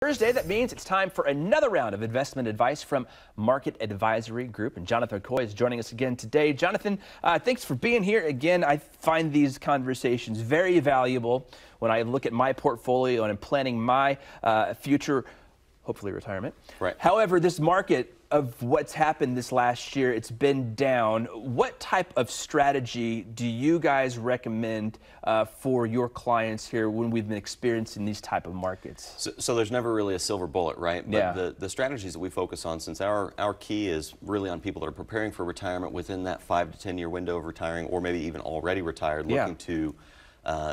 Thursday, that means it's time for another round of investment advice from Market Advisory Group. And Jonathan Coy is joining us again today. Jonathan, thanks for being here again. I find these conversations very valuable when I look at my portfolio and I'm planning my future, hopefully retirement. Right. However, this market of what's happened this last year, it's been down. What type of strategy do you guys recommend for your clients here when we've been experiencing these type of markets? So there's never really a silver bullet, right? But Yeah. the strategies that we focus on, since our key is really on people that are preparing for retirement within that 5 to 10 year window of retiring, or maybe even already retired, looking to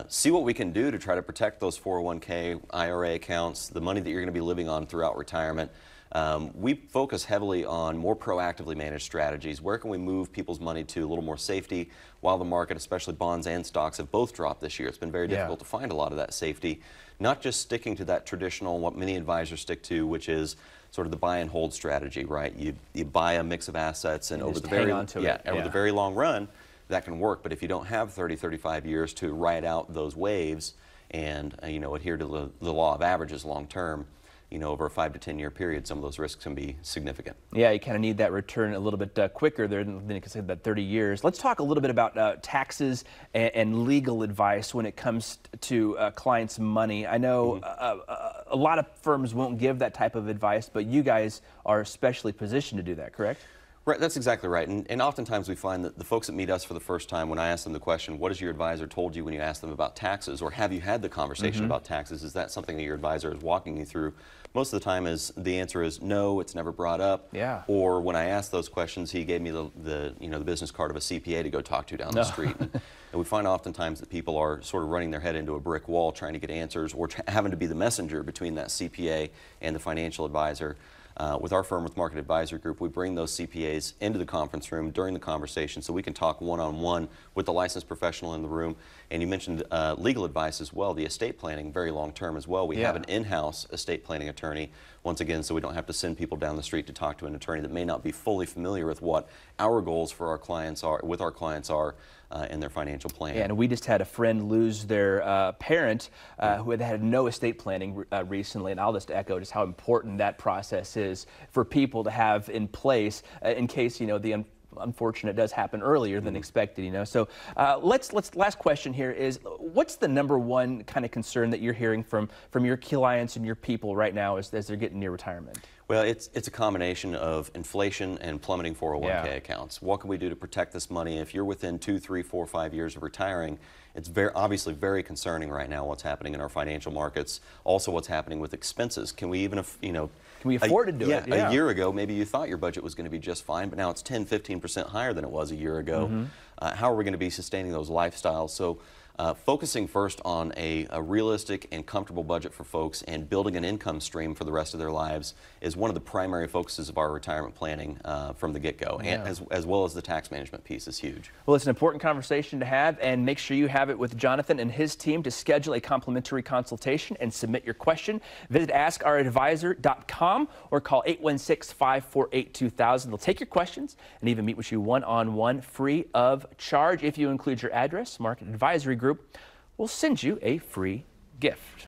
see what we can do to try to protect those 401k, IRA accounts, the money that you're going to be living on throughout retirement. We focus heavily on more proactively managed strategies. Where can we move people's money to a little more safety while the market, especially bonds and stocks, have both dropped this year? It's been very difficult to find a lot of that safety. Not just sticking to that traditional, what many advisors stick to, which is sort of the buy and hold strategy, right? You buy a mix of assets and over the very long run, that can work. But if you don't have 30, 35 years to ride out those waves and adhere to the law of averages long term, over a 5 to 10 year period, some of those risks can be significant. Yeah, you kind of need that return a little bit quicker than you can say that 30 years. Let's talk a little bit about taxes and legal advice when it comes to clients' money. I know a lot of firms won't give that type of advice, but you guys are especially positioned to do that, correct? Right, that's exactly right. And oftentimes we find that the folks that meet us for the first time, when I ask them the question, what has your advisor told you when you ask them about taxes, or have you had the conversation about taxes? Is that something that your advisor is walking you through? Most of the time the answer is no, it's never brought up. Yeah. Or when I ask those questions, he gave me the business card of a CPA to go talk to down the street. And we find oftentimes that people are sort of running their head into a brick wall trying to get answers, or having to be the messenger between that CPA and the financial advisor. With our firm, with Market Advisory Group, we bring those CPAs into the conference room during the conversation so we can talk one-on-one with the licensed professional in the room. And you mentioned legal advice as well, the estate planning, very long-term as well. We have an in-house estate planning attorney, once again, so we don't have to send people down the street to talk to an attorney that may not be fully familiar with what our goals for our clients are, in their financial plan. Yeah, and we just had a friend lose their parent who had no estate planning recently, and I'll just echo just how important that process is for people to have in place in case the unfortunate does happen earlier than expected. So last question here is, what's the #1 kind of concern that you're hearing from your clients and your people right now as they're getting near retirement? Well, it's a combination of inflation and plummeting 401k accounts. What can we do to protect this money? If you're within 2, 3, 4, 5 years of retiring, it's obviously very concerning right now what's happening in our financial markets. Also, what's happening with expenses. Can we even, can we afford to do it? Yeah, a year ago, maybe you thought your budget was going to be just fine, but now it's 10, 15% higher than it was a year ago. How are we going to be sustaining those lifestyles? So focusing first on a realistic and comfortable budget for folks and building an income stream for the rest of their lives is one of the primary focuses of our retirement planning from the get-go, and as well as the tax management piece is huge. Well, it's an important conversation to have, and make sure you have it with Jonathan and his team. To schedule a complimentary consultation and submit your question, visit AskOurAdvisor.com or call 816-548-2000. They'll take your questions and even meet with you one-on-one free of charge. If you include your address, Market Advisory Group will send you a free gift.